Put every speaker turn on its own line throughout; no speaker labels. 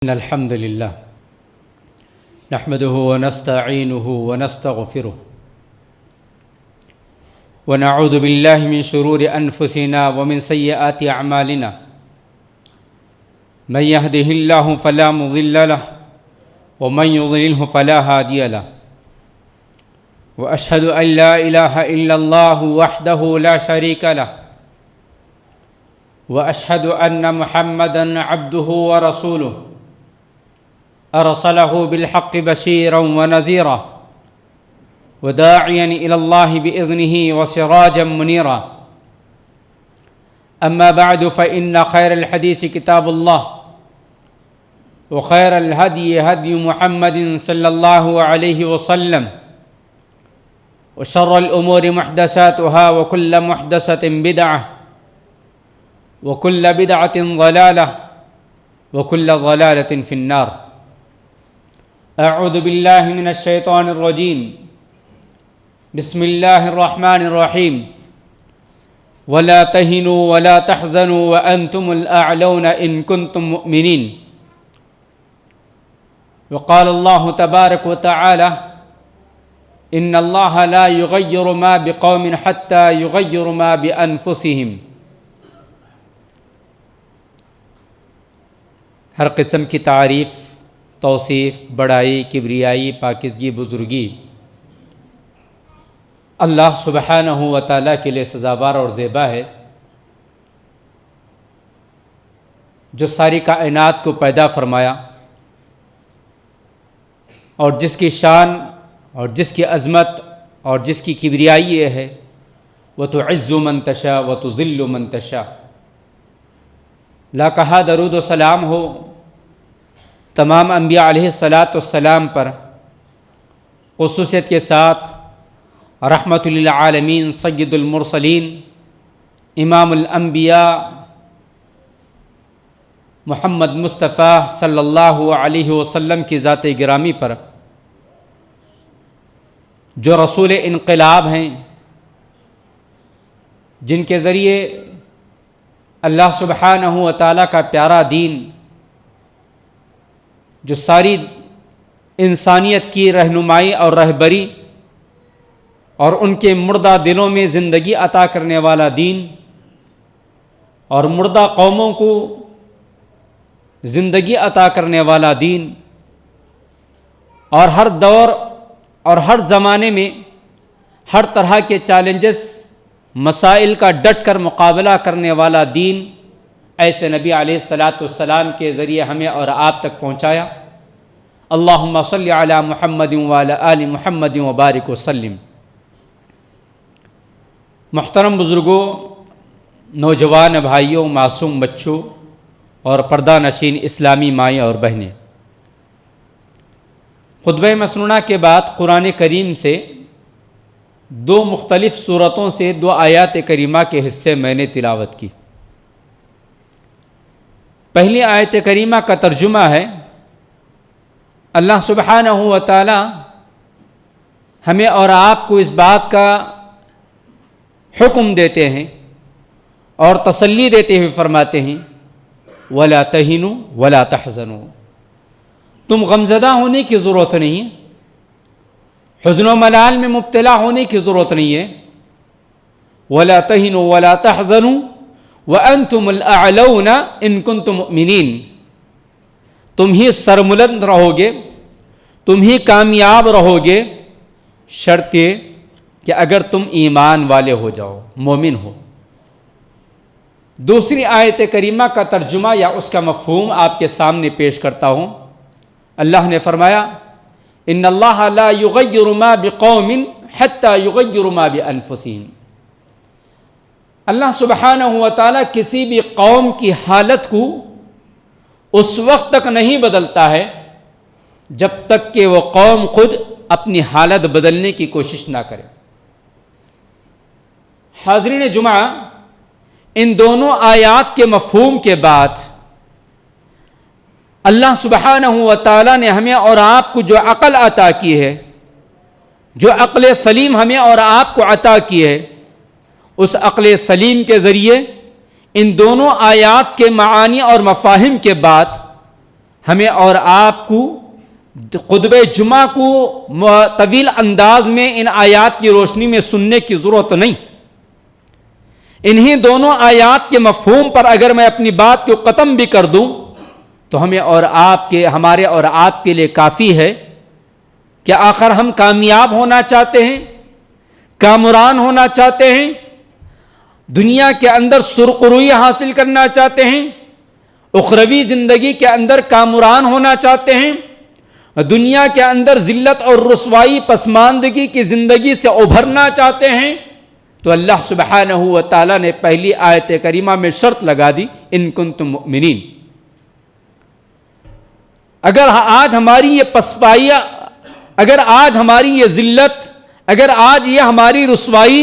إن الحمد لله نحمده ونستعينه ونستغفره ونعوذ بالله من شرور أنفسنا ومن سيئات أعمالنا من يهده الله فلا مضل له ومن يضلله فلا هادي له وأشهد أن لا إله إلا الله وحده لا شريك له وأشهد أن محمدًا عبده ورسوله أرسله بالحق بشيرا ونذيرا وداعيا إلى الله بإذنه وسراجا منيرا أما بعد فإن خير الحديث كتاب الله وخير الهدي هدي محمد صلى الله عليه وسلم وشر الأمور محدثاتها وكل محدثة بدعة وكل بدعة ضلالة وكل ضلالة في النار أعوذ بالله من الشيطان الرجيم بسم الله الرحمن الرحيم ولا تهنوا ولا تحزنوا وأنتم الأعلون إن كنتم مؤمنين وقال الله تبارك وتعالى إن الله لا يغير ما بقوم حتى يغيروا ما بأنفسهم ہر قسم کی تعریف، توصیف، بڑائی، کبریائی، پاکیزگی، بزرگی اللہ سبحانہ و تعالیٰ کے لیے سزاوار اور زیبا ہے، جو ساری کائنات کو پیدا فرمایا اور جس کی شان اور جس کی عظمت اور جس کی کبریائی یہ ہے وَتُعِزُّ مَن تَشَاءُ وَتُذِلُّ مَن تَشَاءُ، لاکہا درود و سلام ہو تمام انبیاء علیہ السلام پر، خصوصیت کے ساتھ رحمت للعالمین سید المرسلین امام الانبیاء محمد مصطفیٰ صلی اللہ علیہ وسلم کی ذات گرامی پر، جو رسول انقلاب ہیں، جن کے ذریعے اللہ سبحانہ و تعالیٰ کا پیارا دین جو ساری انسانیت کی رہنمائی اور رہبری اور ان کے مردہ دلوں میں زندگی عطا کرنے والا دین اور مردہ قوموں کو زندگی عطا کرنے والا دین اور ہر دور اور ہر زمانے میں ہر طرح کے چیلنجز، مسائل کا ڈٹ کر مقابلہ کرنے والا دین، ایسے نبی علیہ السلام کے ذریعے ہمیں اور آپ تک پہنچایا۔ اللہم صلی علی محمد وعلی آل محمد وبارک وسلم۔ محترم بزرگوں، نوجوان بھائیوں، معصوم بچوں اور پردہ نشین اسلامی مائیں اور بہنیں، خطبہ مسنونہ کے بعد قرآن کریم سے دو مختلف صورتوں سے دو آیات کریمہ کے حصے میں نے تلاوت کی۔ پہلی آیت کریمہ کا ترجمہ ہے، اللہ سبحانہ و تعالی ہمیں اور آپ کو اس بات کا حکم دیتے ہیں اور تسلی دیتے ہوئے فرماتے ہیں وَلَا تَهِنُوا وَلَا تَحْزَنُوا، تم غمزدہ ہونے کی ضرورت نہیں ہے، حزن و ملال میں مبتلا ہونے کی ضرورت نہیں ہے۔ وَلَا تَهِنُوا وَلَا تَحْزَنُوا وَأَنْتُمُ الْأَعْلَوْنَ إِن كُنتُم مُؤْمِنِينَ، تم ہی سربلند رہو گے، تم ہی کامیاب رہو گے، شرط یہ کہ اگر تم ایمان والے ہو جاؤ، مومن ہو۔ دوسری آیت کریمہ کا ترجمہ یا اس کا مفہوم آپ کے سامنے پیش کرتا ہوں۔ اللہ نے فرمایا ان اللہ لا یغیر ما بقوم حتی یغیروا ما بانفسہم، اللہ سبحانہ و تعالیٰ کسی بھی قوم کی حالت کو اس وقت تک نہیں بدلتا ہے جب تک کہ وہ قوم خود اپنی حالت بدلنے کی کوشش نہ کرے۔ حاضرین جمعہ، ان دونوں آیات کے مفہوم کے بعد اللہ سبحانہ و تعالیٰ نے ہمیں اور آپ کو جو عقل عطا کی ہے، جو عقل سلیم ہمیں اور آپ کو عطا کی ہے، اس عقل سلیم کے ذریعے ان دونوں آیات کے معانی اور مفاہیم کے بعد ہمیں اور آپ کو خطبہ جمعہ کو طویل انداز میں ان آیات کی روشنی میں سننے کی ضرورت نہیں. انہی دونوں آیات کے مفہوم پر اگر میں اپنی بات کو ختم بھی کر دوں تو ہمارے اور آپ کے لیے کافی ہے کہ آخر ہم کامیاب ہونا چاہتے ہیں, کامران ہونا چاہتے ہیں, دنیا کے اندر سرخروئی حاصل کرنا چاہتے ہیں, اخروی زندگی کے اندر کامران ہونا چاہتے ہیں, دنیا کے اندر ذلت اور رسوائی پسماندگی کی زندگی سے ابھرنا چاہتے ہیں, تو اللہ سبحانہ و تعالیٰ نے پہلی آیت کریمہ میں شرط لگا دی, ان کنتم مؤمنین. اگر آج ہماری یہ پسپائیاں, اگر آج ہماری یہ ذلت, اگر آج یہ ہماری رسوائی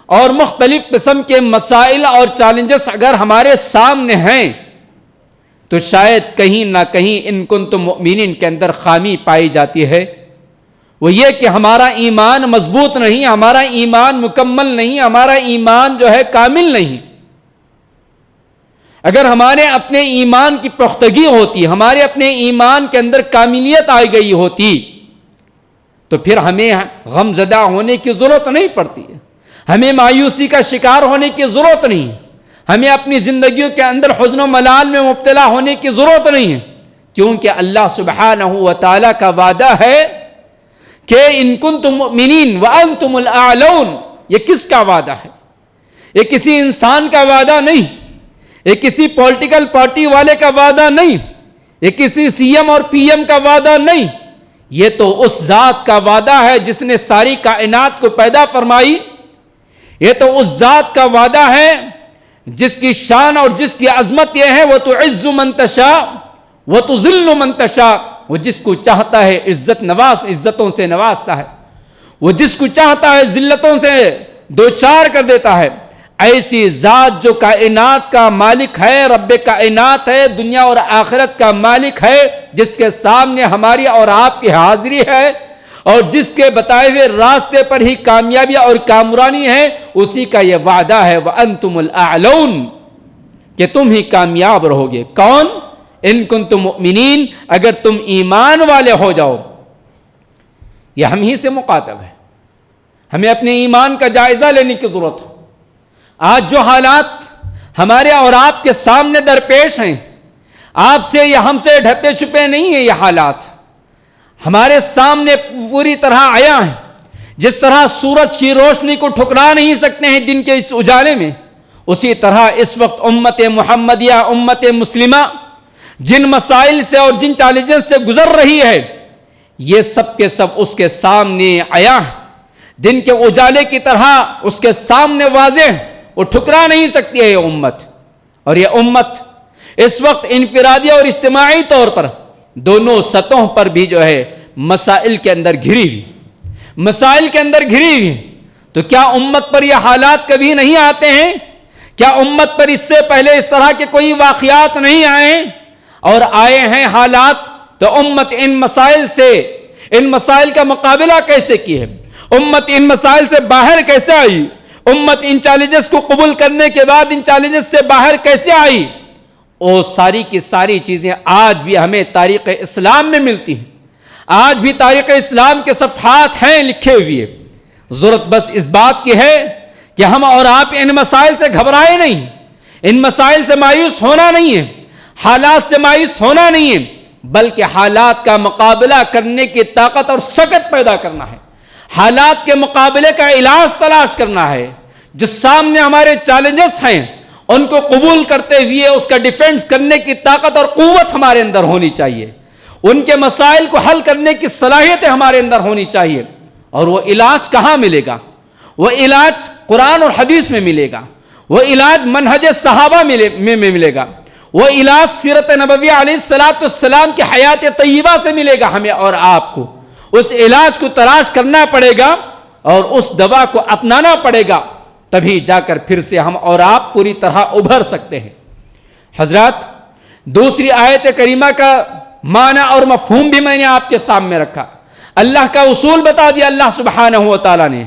اور مختلف قسم کے مسائل اور چیلنجز اگر ہمارے سامنے ہیں, تو شاید کہیں نہ کہیں ان کنتم مؤمنین کے اندر خامی پائی جاتی ہے. وہ یہ کہ ہمارا ایمان مضبوط نہیں, ہمارا ایمان مکمل نہیں, ہمارا ایمان جو ہے کامل نہیں. اگر ہمارے اپنے ایمان کی پختگی ہوتی, ہمارے اپنے ایمان کے اندر کاملیت آئی گئی ہوتی, تو پھر ہمیں غم زدہ ہونے کی ضرورت نہیں پڑتی, ہمیں مایوسی کا شکار ہونے کی ضرورت نہیں, ہمیں اپنی زندگیوں کے اندر حزن و ملال میں مبتلا ہونے کی ضرورت نہیں ہے, کیونکہ اللہ سبحانہ و تعالیٰ کا وعدہ ہے کہ ان کنتم مؤمنین وانتم الاعلون. یہ کس کا وعدہ ہے؟ یہ کسی انسان کا وعدہ نہیں, یہ کسی پولیٹیکل پارٹی والے کا وعدہ نہیں, یہ کسی سی ایم اور پی ایم کا وعدہ نہیں, یہ تو اس ذات کا وعدہ ہے جس نے ساری کائنات کو پیدا فرمائی. یہ تو اس ذات کا وعدہ ہے جس کی شان اور جس کی عظمت یہ ہے, وہ تو عز من تشاء وہ تو ذل من تشاء. وہ جس کو چاہتا ہے عزتوں سے نوازتا ہے, وہ جس کو چاہتا ہے ذلتوں سے دوچار کر دیتا ہے. ایسی ذات جو کائنات کا مالک ہے, رب کائنات ہے, دنیا اور آخرت کا مالک ہے, جس کے سامنے ہماری اور آپ کی حاضری ہے, اور جس کے بتائے ہوئے راستے پر ہی کامیابی اور کامرانی ہے, اسی کا یہ وعدہ ہے وَأَنْتُمُ الْأَعْلَوْنَ, کہ تم ہی کامیاب رہو گے. کون؟ ان کنتم مؤمنین, اگر تم ایمان والے ہو جاؤ. یہ ہم ہی سے مخاطب ہے, ہمیں اپنے ایمان کا جائزہ لینے کی ضرورت ہے. آج جو حالات ہمارے اور آپ کے سامنے درپیش ہیں, آپ سے یا ہم سے ڈھپے چھپے نہیں ہیں. یہ حالات ہمارے سامنے پوری طرح آیا ہے. جس طرح سورج کی روشنی کو ٹھکرا نہیں سکتے ہیں دن کے اس اجالے میں, اسی طرح اس وقت امت محمدیہ, امت مسلمہ جن مسائل سے اور جن چیلنجز سے گزر رہی ہے, یہ سب کے سب اس کے سامنے آیا ہے. دن کے اجالے کی طرح اس کے سامنے واضح, وہ ٹھکرا نہیں سکتی ہے یہ امت. اور یہ امت اس وقت انفرادی اور اجتماعی طور پر دونوں سطحوں پر بھی جو ہے مسائل کے اندر گھری ہوئی. تو کیا امت پر یہ حالات کبھی نہیں آتے ہیں؟ کیا امت پر اس سے پہلے اس طرح کے کوئی واقعات نہیں آئے ہیں؟ اور آئے ہیں حالات, تو امت ان مسائل کا مقابلہ کیسے کی ہے؟ امت ان مسائل سے باہر کیسے آئی؟ امت ان چیلنجز کو قبول کرنے کے بعد ان چیلنجز سے باہر کیسے آئی؟ وہ ساری کی ساری چیزیں آج بھی ہمیں تاریخ اسلام میں ملتی ہیں. آج بھی تاریخ اسلام کے صفحات ہیں لکھے ہوئے. ضرورت بس اس بات کی ہے کہ ہم اور آپ ان مسائل سے گھبرائے نہیں, ان مسائل سے مایوس ہونا نہیں ہے, حالات سے مایوس ہونا نہیں ہے, بلکہ حالات کا مقابلہ کرنے کی طاقت اور سکت پیدا کرنا ہے. حالات کے مقابلے کا علاج تلاش کرنا ہے. جو سامنے ہمارے چیلنجز ہیں ان کو قبول کرتے ہوئے اس کا ڈیفینس کرنے کی طاقت اور قوت ہمارے اندر ہونی چاہیے. ان کے مسائل کو حل کرنے کی صلاحیتیں ہمارے اندر ہونی چاہیے. اور وہ علاج کہاں ملے گا؟ وہ علاج قرآن اور حدیث میں ملے گا, وہ علاج منہج صحابہ میں ملے گا, وہ علاج سیرت نبویہ علیہ السلام کی حیات طیبہ سے ملے گا. ہمیں اور آپ کو اس علاج کو تلاش کرنا پڑے گا اور اس دوا کو اپنانا پڑے گا, تبھی جا کر پھر سے ہم اور آپ پوری طرح ابھر سکتے ہیں. حضرات, دوسری آیت کریمہ کا معنی اور مفہوم بھی میں نے آپ کے سامنے رکھا. اللہ کا اصول بتا دیا اللہ سبحانہ و تعالیٰ نے.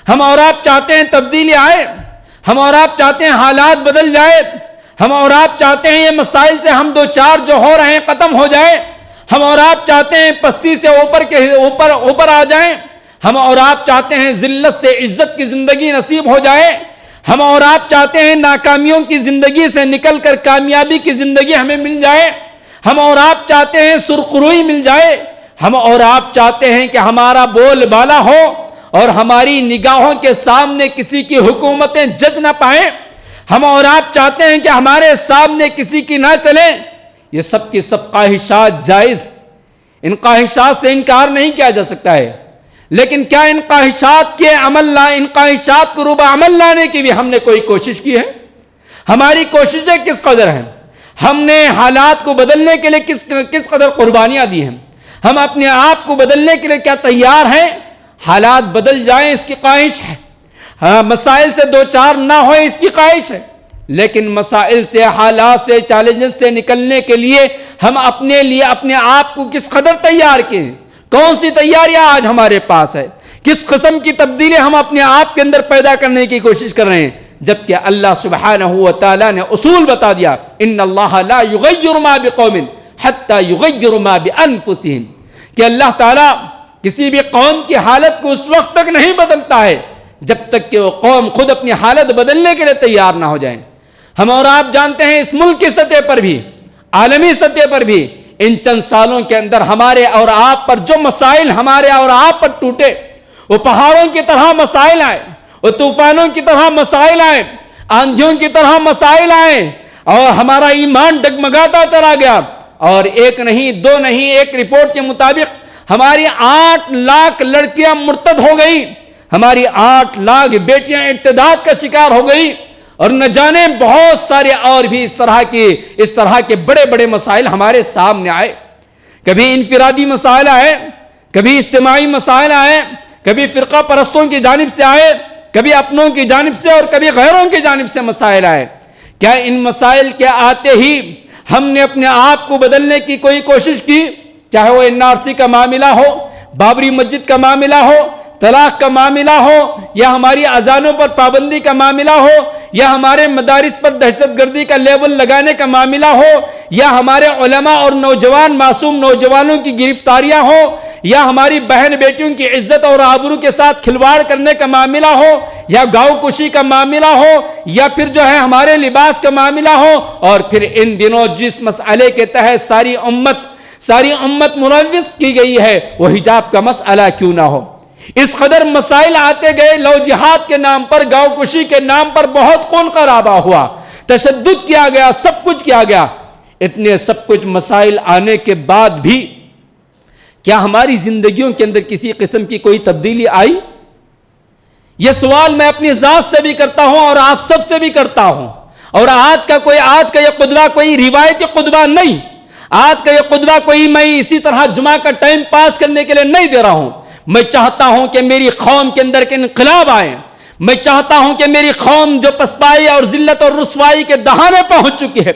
ہم اور آپ چاہتے ہیں تبدیلی آئے, ہم اور آپ چاہتے ہیں حالات بدل جائے, ہم اور آپ چاہتے ہیں یہ مسائل سے ہم دو چار جو ہو رہے ہیں ختم ہو جائے, ہم اور آپ چاہتے ہیں پستی سے اوپر آ جائیں. ہم اور آپ چاہتے ہیں ذلت سے عزت کی زندگی نصیب ہو جائے. ہم اور آپ چاہتے ہیں ناکامیوں کی زندگی سے نکل کر کامیابی کی زندگی ہمیں مل جائے. ہم اور آپ چاہتے ہیں سرخروئی مل جائے. ہم اور آپ چاہتے ہیں کہ ہمارا بول بالا ہو اور ہماری نگاہوں کے سامنے کسی کی حکومتیں جج نہ پائیں. ہم اور آپ چاہتے ہیں کہ ہمارے سامنے کسی کی نہ چلیں. یہ سب کی سب خواہشات جائز، ان خواہشات سے انکار نہیں کیا جا سکتا ہے. لیکن کیا ان خواہشات کو روبہ عمل لانے کی بھی ہم نے کوئی کوشش کی ہے؟ ہماری کوششیں کس قدر ہیں؟ ہم نے حالات کو بدلنے کے لیے کس قدر قربانیاں دی ہیں؟ ہم اپنے آپ کو بدلنے کے لیے کیا تیار ہیں؟ حالات بدل جائیں اس کی خواہش ہے، مسائل سے دو چار نہ ہوئے اس کی خواہش ہے. لیکن مسائل سے، حالات سے، چیلنجز سے نکلنے کے لیے ہم اپنے لیے اپنے آپ کو کس قدر تیار کیے ہیں؟ کون سی تیاریاں آج ہمارے پاس ہے؟ کس قسم کی تبدیلی ہم اپنے آپ کے اندر پیدا کرنے کی کوشش کر رہے ہیں؟ جبکہ اللہ سبحانہ و تعالیٰ نے اصول بتا دیا، ان اللہ لا یغیر ما بقوم حتی یغیر ما بانفسہم، کہ اللہ تعالیٰ کسی بھی قوم کی حالت کو اس وقت تک نہیں بدلتا ہے جب تک کہ وہ قوم خود اپنی حالت بدلنے کے لیے تیار نہ ہو جائیں. ہم اور آپ جانتے ہیں اس ملک کی سطح پر بھی، عالمی سطح پر بھی ان چند سالوں کے اندر ہمارے اور آپ پر جو مسائل ہمارے اور آپ پر ٹوٹے، وہ پہاڑوں کی طرح مسائل آئے، وہ طوفانوں کی طرح مسائل آئے، آندھیوں کی طرح مسائل آئے، اور ہمارا ایمان ڈگمگاتا چلا گیا. اور ایک نہیں، دو نہیں، ایک رپورٹ کے مطابق ہماری 8 لاکھ لڑکیاں مرتد ہو گئی، ہماری 8 لاکھ بیٹیاں ارتداد کا شکار ہو گئی، اور نہ جانے بہت سارے اور بھی اس طرح کے بڑے بڑے مسائل ہمارے سامنے آئے. کبھی انفرادی مسائل آئے، کبھی اجتماعی مسائل آئے، کبھی فرقہ پرستوں کی جانب سے آئے، کبھی اپنوں کی جانب سے اور کبھی غیروں کی جانب سے مسائل آئے. کیا ان مسائل کے آتے ہی ہم نے اپنے آپ کو بدلنے کی کوئی کوشش کی؟ چاہے وہ NRC کا معاملہ ہو، بابری مسجد کا معاملہ ہو، طلاق کا معاملہ ہو، یا ہماری اذانوں پر پابندی کا معاملہ ہو، یا ہمارے مدارس پر دہشت گردی کا لیبل لگانے کا معاملہ ہو، یا ہمارے علماء اور نوجوان معصوم نوجوانوں کی گرفتاریاں ہو، یا ہماری بہن بیٹیوں کی عزت اور آبرو کے ساتھ کھلواڑ کرنے کا معاملہ ہو، یا گاؤں کشی کا معاملہ ہو، یا پھر جو ہے ہمارے لباس کا معاملہ ہو، اور پھر ان دنوں جس مسئلے کے تحت ساری امت ملوث کی گئی ہے وہ حجاب کا مسئلہ کیوں نہ ہو. اس قدر مسائل آتے گئے، لو جہاد کے نام پر، گاؤں کشی کے نام پر بہت خون خرابہ ہوا، تشدد کیا گیا، سب کچھ کیا گیا. اتنے سب کچھ مسائل آنے کے بعد بھی کیا ہماری زندگیوں کے اندر کسی قسم کی کوئی تبدیلی آئی؟ یہ سوال میں اپنی ذات سے بھی کرتا ہوں اور آپ سب سے بھی کرتا ہوں. اور آج کا یہ خطبہ کوئی روایتی خطبہ نہیں، آج کا یہ خطبہ کوئی میں اسی طرح جمعہ کا ٹائم پاس کرنے کے لیے نہیں دے رہا ہوں. میں چاہتا ہوں کہ میری قوم کے اندر کے انقلاب آئے. میں چاہتا ہوں کہ میری قوم جو پسپائی اور ذلت اور رسوائی کے دہانے پہنچ چکی ہے،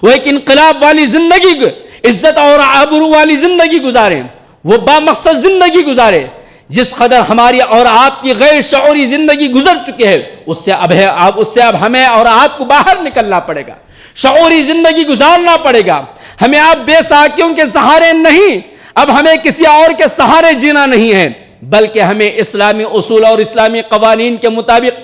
وہ ایک انقلاب والی زندگی، عزت اور آبرو والی زندگی گزارے، وہ با مقصد زندگی گزارے. جس قدر ہماری اور آپ کی غیر شعوری زندگی گزر چکی ہے، اس سے اب ہمیں اور آپ کو باہر نکلنا پڑے گا، شعوری زندگی گزارنا پڑے گا. ہمیں اب بے ساکیوں کے سہارے نہیں، اب ہمیں کسی اور کے سہارے جینا نہیں ہے، بلکہ ہمیں اسلامی اصول اور اسلامی قوانین کے مطابق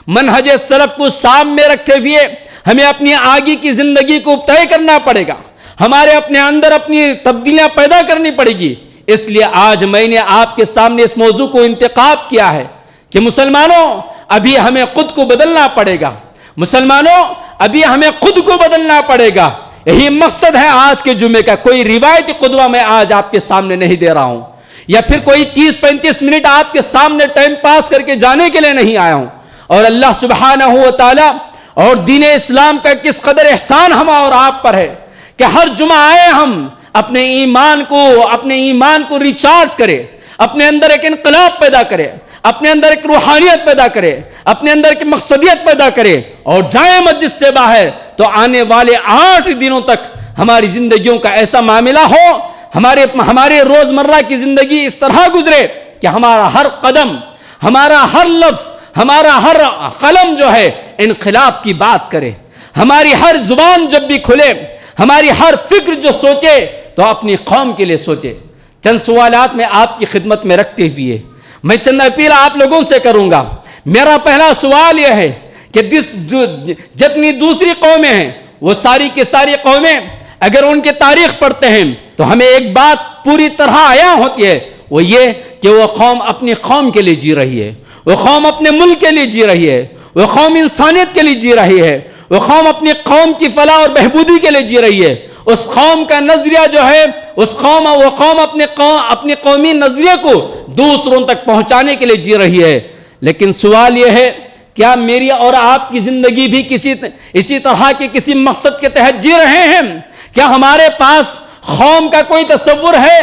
منہج سلف کو سامنے رکھتے ہوئے ہمیں اپنی آگے کی زندگی کو طے کرنا پڑے گا. ہمارے اپنے اندر اپنی تبدیلیاں پیدا کرنی پڑے گی. اس لیے آج میں نے آپ کے سامنے اس موضوع کو انتخاب کیا ہے کہ مسلمانوں، ابھی ہمیں خود کو بدلنا پڑے گا. مسلمانوں، ابھی ہمیں خود کو بدلنا پڑے گا. یہی مقصد ہے آج کے جمعے کا. کوئی روایتی خطبہ میں آج آپ کے سامنے نہیں دے رہا ہوں، یا پھر کوئی 30-35 منٹ آپ کے سامنے ٹائم پاس کر کے جانے کے لیے نہیں آیا ہوں. اور اللہ سبحانہ و تعالی اور دین اسلام کا کس قدر احسان ہم اور آپ پر ہے کہ ہر جمعہ آئے ہم اپنے ایمان کو ریچارج کرے، اپنے اندر ایک انقلاب پیدا کرے، اپنے اندر ایک روحانیت پیدا کرے، اپنے اندر ایک مقصدیت پیدا کرے، اور جائیں مسجد سے باہر تو آنے والے 8 دنوں تک ہماری زندگیوں کا ایسا معاملہ ہو، ہمارے روزمرہ کی زندگی اس طرح گزرے کہ ہمارا ہر قدم، ہمارا ہر لفظ، ہمارا ہر قلم جو ہے انقلاب کی بات کرے. ہماری ہر زبان جب بھی کھلے، ہماری ہر فکر جو سوچے تو تو اپنی قوم کے لیے سوچے. چند سوالات میں آپ کی خدمت میں رکھتے ہوئے میں چند اپیل آپ لوگوں سے کروں گا. میرا پہلا سوال یہ ہے کہ جتنی دوسری قومیں ہیں وہ ساری کی ساری قومیں اگر ان کی تاریخ پڑھتے ہیں تو ہمیں ایک بات پوری طرح عیاں ہوتی ہے, وہ یہ کہ وہ قوم اپنی قوم کے لیے جی رہی ہے, وہ قوم اپنے ملک کے لیے جی رہی ہے, وہ قوم انسانیت کے لیے جی رہی ہے, وہ قوم اپنی قوم کی فلاح اور بہبودی کے لیے جی رہی ہے. اس قوم کا نظریہ جو ہے وہ قوم اپنے قومی نظریے کو دوسروں تک پہنچانے کے لیے جی رہی ہے. لیکن سوال یہ ہے, کیا میری اور آپ کی زندگی بھی اسی طرح کے کسی مقصد کے تحت جی رہے ہیں؟ کیا ہمارے پاس قوم کا کوئی تصور ہے؟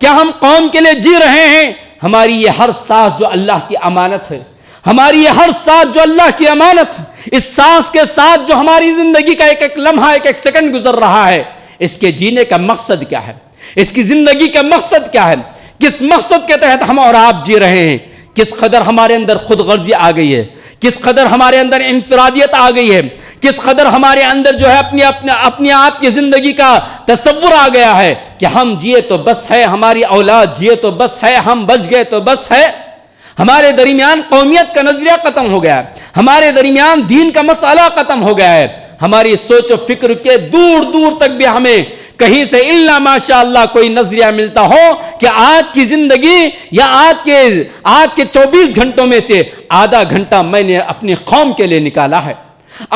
کیا ہم قوم کے لیے جی رہے ہیں؟ ہماری یہ ہر سانس جو اللہ کی امانت ہے, ہماری یہ ہر سانس جو اللہ کی امانت ہے, اس سانس کے ساتھ جو ہماری زندگی کا ایک ایک لمحہ ایک ایک سیکنڈ گزر رہا ہے, اس کے جینے کا مقصد کیا ہے؟ اس کی زندگی کا مقصد کیا ہے؟ کس مقصد کے تحت ہم اور آپ جی رہے ہیں؟ کس قدر ہمارے اندر خود غرضی آ گئی ہے, کس قدر ہمارے اندر انفرادیت آ گئی ہے, کس قدر ہمارے اندر جو ہے اپنی آپ کی زندگی کا تصور آ گیا ہے کہ ہم جیے تو بس ہے, ہماری اولاد جیے تو بس ہے, ہم بچ گئے تو بس ہے. ہمارے درمیان قومیت کا نظریہ ختم ہو گیا ہے, ہمارے درمیان دین کا مسئلہ ختم ہو گیا ہے. ہماری سوچ و فکر کے دور دور تک بھی ہمیں کہیں سے الا ماشاء اللہ کوئی نظریہ ملتا ہو کہ آج کی زندگی یا آج کے 24 گھنٹوں میں سے آدھا گھنٹہ میں نے اپنی قوم کے لیے نکالا ہے,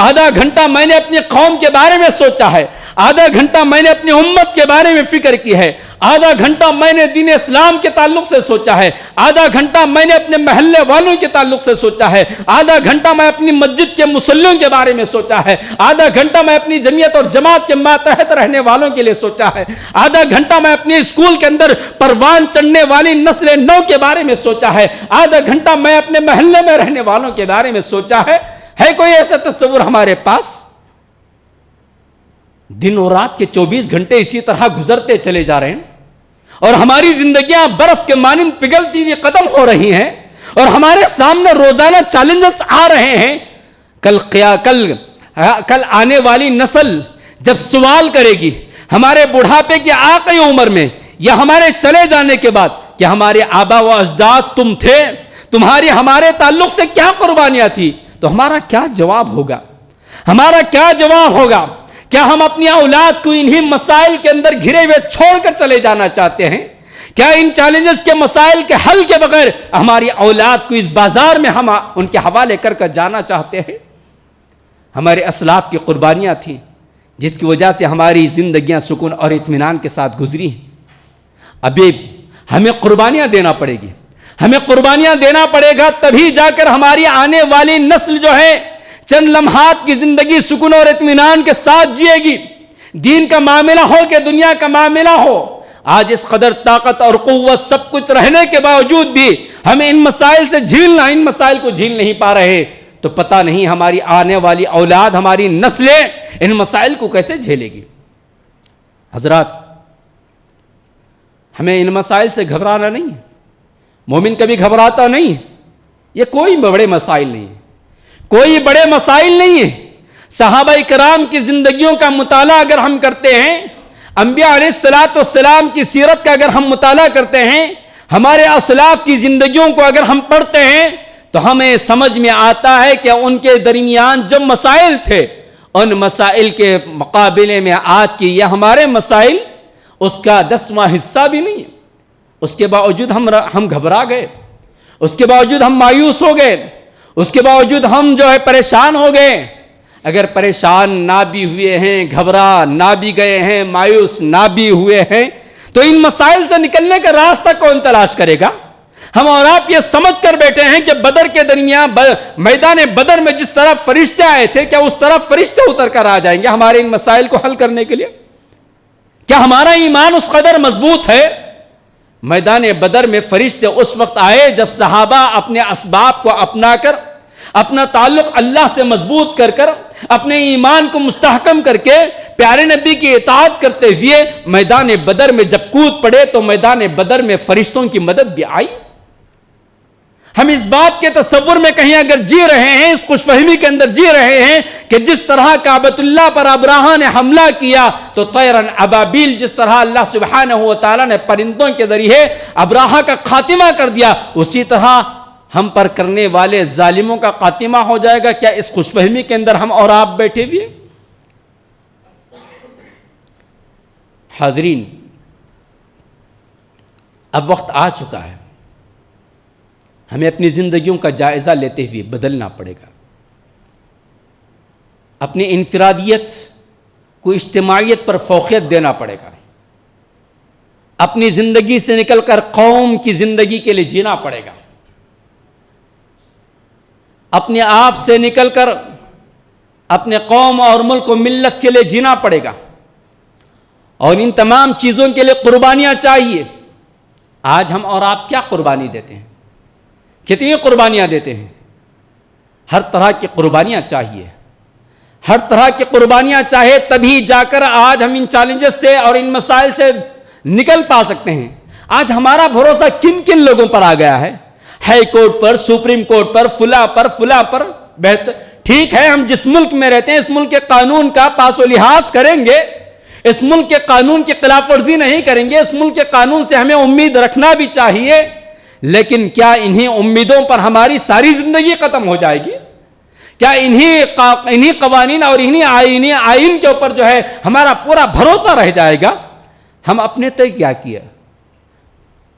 آدھا گھنٹہ میں نے اپنی قوم کے بارے میں سوچا ہے, آدھا گھنٹہ میں نے اپنی امت کے بارے میں فکر کی ہے, آدھا گھنٹہ میں نے دین اسلام کے تعلق سے سوچا ہے, آدھا گھنٹہ میں نے اپنے محلے والوں کے تعلق سے سوچا ہے, آدھا گھنٹہ میں اپنی مسجد کے مصلیوں کے بارے میں سوچا ہے, آدھا گھنٹہ میں اپنی جمعیت اور جماعت کے ماتحت رہنے والوں کے لیے سوچا ہے, آدھا گھنٹہ میں اپنے اسکول کے اندر پروان چڑھنے والی نسل نو کے بارے میں سوچا ہے, آدھا گھنٹہ میں اپنے محلے میں رہنے والوں کے بارے میں سوچا ہے. ہے کوئی ایسا تصور ہمارے پاس؟ دن اور رات کے 24 گھنٹے اسی طرح گزرتے چلے جا رہے ہیں اور ہماری زندگیاں برف کے مانند پگھلتی ہوئی ختم ہو رہی ہیں اور ہمارے سامنے روزانہ چیلنجز آ رہے ہیں. کل آنے والی نسل جب سوال کرے گی ہمارے بڑھاپے کی آخری عمر میں یا ہمارے چلے جانے کے بعد کہ ہمارے آبا و اجداد تم تھے, تمہاری ہمارے تعلق سے کیا قربانیاں تھی, تو ہمارا کیا جواب ہوگا؟ ہمارا کیا جواب ہوگا؟ کیا ہم اپنی اولاد کو انہی مسائل کے اندر گھرے ہوئے چھوڑ کر چلے جانا چاہتے ہیں؟ کیا ان چیلنجز کے مسائل کے حل کے بغیر ہماری اولاد کو اس بازار میں ہم ان کے حوالے کر جانا چاہتے ہیں؟ ہمارے اسلاف کی قربانیاں تھیں جس کی وجہ سے ہماری زندگیاں سکون اور اطمینان کے ساتھ گزری ہیں. ابھی ہمیں قربانیاں دینا پڑے گی, ہمیں قربانیاں دینا پڑے گا, تبھی جا کر ہماری آنے والی نسل جو ہے چند لمحات کی زندگی سکون اور اطمینان کے ساتھ جیے گی. دین کا معاملہ ہو کہ دنیا کا معاملہ ہو, آج اس قدر طاقت اور قوت سب کچھ رہنے کے باوجود بھی ہمیں ان مسائل سے ان مسائل کو جھیل نہیں پا رہے, تو پتہ نہیں ہماری آنے والی اولاد, ہماری نسلیں ان مسائل کو کیسے جھیلے گی. حضرات, ہمیں ان مسائل سے گھبرانا نہیں ہے. مومن کبھی گھبراتا نہیں ہے. یہ کوئی بڑے مسائل نہیں ہے, کوئی بڑے مسائل نہیں ہے. صحابہ کرام کی زندگیوں کا مطالعہ اگر ہم کرتے ہیں, انبیاء علیہ الصلوۃ والسلام کی سیرت کا اگر ہم مطالعہ کرتے ہیں, ہمارے اسلاف کی زندگیوں کو اگر ہم پڑھتے ہیں, تو ہمیں سمجھ میں آتا ہے کہ ان کے درمیان جو مسائل تھے ان مسائل کے مقابلے میں آج کی یہ ہمارے مسائل اس کا 10واں حصہ بھی نہیں ہے. اس کے باوجود ہم گھبرا گئے, اس کے باوجود ہم مایوس ہو گئے, اس کے باوجود ہم جو ہے پریشان ہو گئے. اگر پریشان نہ بھی ہوئے ہیں, گھبرا نہ بھی گئے ہیں, مایوس نہ بھی ہوئے ہیں, تو ان مسائل سے نکلنے کا راستہ کون تلاش کرے گا؟ ہم اور آپ یہ سمجھ کر بیٹھے ہیں کہ بدر کے درمیان میدان بدر میں جس طرح فرشتے آئے تھے, کیا اس طرح فرشتے اتر کر آ جائیں گے ہمارے ان مسائل کو حل کرنے کے لیے؟ کیا ہمارا ایمان اس قدر مضبوط ہے؟ میدان بدر میں فرشتے اس وقت آئے جب صحابہ اپنے اسباب کو اپنا کر, اپنا تعلق اللہ سے مضبوط کر اپنے ایمان کو مستحکم کر کے پیارے نبی کی اطاعت کرتے ہوئے میدان بدر میں جب کود پڑے, تو میدان بدر میں فرشتوں کی مدد بھی آئی. ہم اس بات کے تصور میں کہیں اگر جی رہے ہیں، اس خوش فہمی کے اندر جی رہے ہیں کہ جس طرح کعبۃ اللہ پر ابراہا نے حملہ کیا تو طیرن ابابیل، جس طرح اللہ سبحانہ و تعالیٰ نے پرندوں کے ذریعے ابراہا کا خاتمہ کر دیا، اسی طرح ہم پر کرنے والے ظالموں کا خاتمہ ہو جائے گا، کیا اس خوش فہمی کے اندر ہم اور آپ بیٹھے ہوئے؟ حاضرین، اب وقت آ چکا ہے، ہمیں اپنی زندگیوں کا جائزہ لیتے ہوئے بدلنا پڑے گا، اپنی انفرادیت کو اجتماعیت پر فوقیت دینا پڑے گا، اپنی زندگی سے نکل کر قوم کی زندگی کے لیے جینا پڑے گا، اپنے آپ سے نکل کر اپنے قوم اور ملک و ملت کے لیے جینا پڑے گا، اور ان تمام چیزوں کے لیے قربانیاں چاہیے۔ آج ہم اور آپ کیا قربانی دیتے ہیں؟ کتنی قربانیاں دیتے ہیں؟ ہر طرح کی قربانیاں چاہیے، ہر طرح کی قربانیاں چاہے، تبھی جا کر آج ہم ان چیلنجز سے اور ان مسائل سے نکل پا سکتے ہیں۔ آج ہمارا بھروسہ کن کن لوگوں پر آ گیا ہے؟ ہائی کورٹ پر، سپریم کورٹ پر، فلاں پر بہتر ٹھیک ہے، ہم جس ملک میں رہتے ہیں اس ملک کے قانون کا پاس و لحاظ کریں گے، اس ملک کے قانون کی خلاف ورزی نہیں کریں گے، اس ملک کے قانون سے ہمیں امید رکھنا بھی چاہیے، لیکن کیا انہی امیدوں پر ہماری ساری زندگی ختم ہو جائے گی؟ کیا انہی قوانین اور انہی آئین کے اوپر جو ہے ہمارا پورا بھروسہ رہ جائے گا؟ ہم اپنے تئیں کیا کیا؟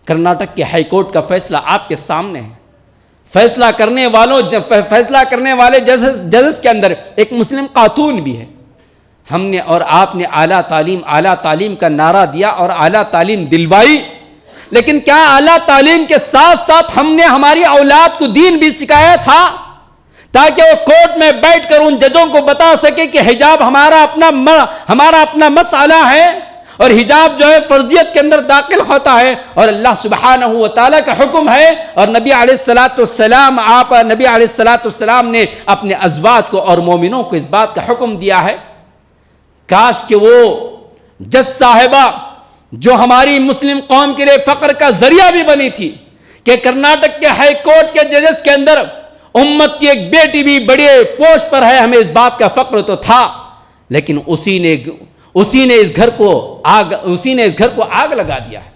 کرناٹک کے ہائی کورٹ کا فیصلہ آپ کے سامنے ہے۔ فیصلہ کرنے والے ججز کے اندر ایک مسلم خاتون بھی ہے۔ ہم نے اور آپ نے اعلیٰ تعلیم کا نعرہ دیا اور اعلیٰ تعلیم دلوائی، لیکن کیا اعلیٰ تعلیم کے ساتھ ساتھ ہم نے ہماری اولاد کو دین بھی سکھایا تھا، تاکہ وہ کورٹ میں بیٹھ کر ان ججوں کو بتا سکے کہ حجاب ہمارا اپنا مسئلہ ہے، اور حجاب جو ہے فرضیت کے اندر داخل ہوتا ہے، اور اللہ سبحانہ و تعالیٰ کا حکم ہے، اور نبی علیہ السلام نے اپنے ازواج کو اور مومنوں کو اس بات کا حکم دیا ہے۔ کاش کہ وہ جج صاحبہ جو ہماری مسلم قوم کے لیے فخر کا ذریعہ بھی بنی تھی، کہ کرناٹک کے ہائی کورٹ کے ججز کے اندر امت کی ایک بیٹی بھی بڑے پوسٹ پر ہے، ہمیں اس بات کا فخر تو تھا، لیکن اسی نے اس گھر کو آگ لگا دیا ہے۔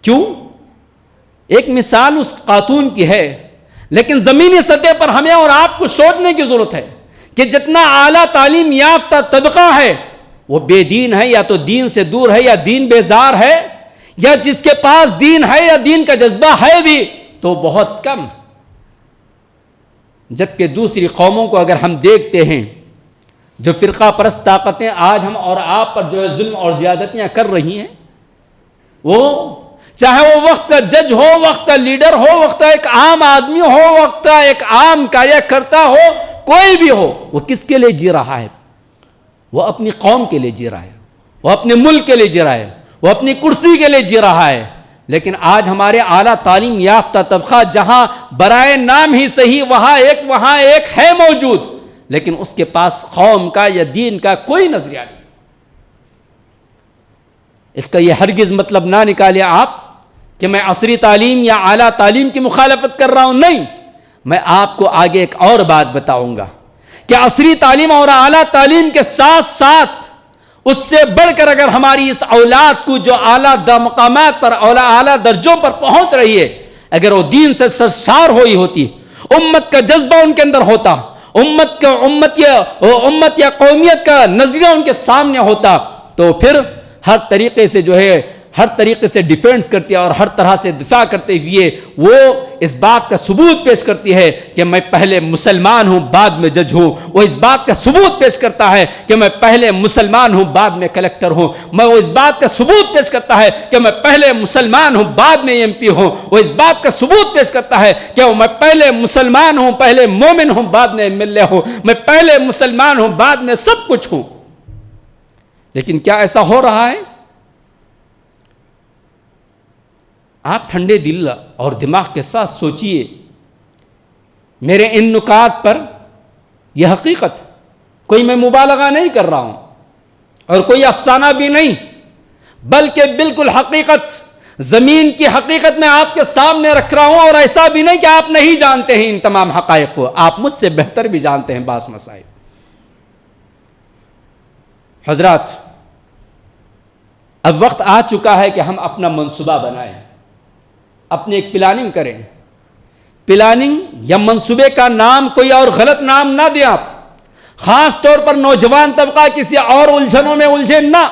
کیوں؟ ایک مثال اس خاتون کی ہے، لیکن زمینی سطح پر ہمیں اور آپ کو سوچنے کی ضرورت ہے کہ جتنا اعلیٰ تعلیم یافتہ طبقہ ہے وہ بے دین ہے، یا تو دین سے دور ہے، یا دین بیزار ہے، یا جس کے پاس دین ہے یا دین کا جذبہ ہے بھی تو بہت کم۔ جبکہ دوسری قوموں کو اگر ہم دیکھتے ہیں، جو فرقہ پرست طاقتیں آج ہم اور آپ پر جو ہے ظلم اور زیادتیاں کر رہی ہیں، وہ چاہے وہ وقت کا جج ہو، وقت کا لیڈر ہو، وقت کا ایک عام آدمی ہو، وقت کا ایک عام کاریہ کرتا ہو، کوئی بھی ہو، وہ کس کے لیے جی رہا ہے؟ وہ اپنی قوم کے لیے جی رہا ہے، وہ اپنے ملک کے لیے جی رہا ہے، وہ اپنی کرسی کے لیے جی رہا ہے۔ لیکن آج ہمارے اعلیٰ تعلیم یافتہ طبقہ جہاں برائے نام ہی صحیح وہاں ایک ہے موجود، لیکن اس کے پاس قوم کا یا دین کا کوئی نظریہ نہیں۔ اس کا یہ ہرگز مطلب نہ نکالے آپ کہ میں عصری تعلیم یا اعلیٰ تعلیم کی مخالفت کر رہا ہوں، نہیں، میں آپ کو آگے ایک اور بات بتاؤں گا کہ عصری تعلیم اور اعلیٰ تعلیم کے ساتھ ساتھ اس سے بڑھ کر اگر ہماری اس اولاد کو جو اعلیٰ مقامات پر اعلیٰ درجوں پر پہنچ رہی ہے، اگر وہ دین سے سرشار ہوئی ہوتی، امت کا جذبہ ان کے اندر ہوتا، امت یا قومیت کا نظریہ ان کے سامنے ہوتا، تو پھر ہر طریقے سے ڈیفینس کرتی ہے، اور ہر طرح سے دفاع کرتے ہوئے وہ اس بات کا ثبوت پیش کرتی ہے کہ میں پہلے مسلمان ہوں بعد میں جج ہوں، وہ اس بات کا ثبوت پیش کرتا ہے کہ میں پہلے مسلمان ہوں بعد میں کلیکٹر ہوں، وہ اس بات کا ثبوت پیش کرتا ہے کہ میں پہلے مسلمان ہوں بعد میں ایم پی ہوں، وہ اس بات کا ثبوت پیش کرتا ہے کہ میں پہلے مسلمان ہوں، پہلے مومن ہوں بعد میں ایم ایل اے ہوں، میں پہلے مسلمان ہوں بعد میں سب کچھ ہوں۔ لیکن کیا ایسا ہو رہا ہے؟ آپ ٹھنڈے دل اور دماغ کے ساتھ سوچئے، میرے ان نکات پر یہ حقیقت، کوئی میں مبالغہ نہیں کر رہا ہوں اور کوئی افسانہ بھی نہیں، بلکہ بالکل حقیقت زمین کی حقیقت میں آپ کے سامنے رکھ رہا ہوں، اور ایسا بھی نہیں کہ آپ نہیں جانتے ہیں ان تمام حقائق کو، آپ مجھ سے بہتر بھی جانتے ہیں بعض مسائل۔ حضرات، اب وقت آ چکا ہے کہ ہم اپنا منصوبہ بنائیں، اپنی ایک پلاننگ کریں۔ پلاننگ یا منصوبے کا نام کوئی اور غلط نام نہ دیں آپ، خاص طور پر نوجوان طبقہ کسی اور الجھنوں میں الجھے نہ،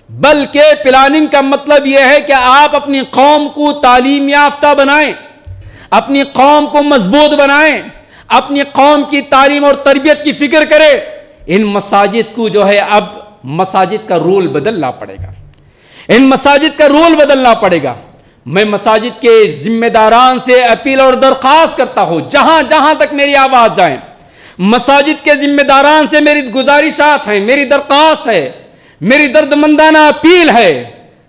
بلکہ پلاننگ کا مطلب یہ ہے کہ آپ اپنی قوم کو تعلیم یافتہ بنائیں، اپنی قوم کو مضبوط بنائیں، اپنی قوم کی تعلیم اور تربیت کی فکر کریں۔ ان مساجد کو جو ہے اب مساجد کا رول بدلنا پڑے گا، ان مساجد کا رول بدلنا پڑے گا۔ میں مساجد کے ذمہ داران سے اپیل اور درخواست کرتا ہوں، جہاں جہاں تک میری آواز جائے، مساجد کے ذمہ داران سے میری گزارشات ہیں، میری درخواست ہے، میری دردمندانہ اپیل ہے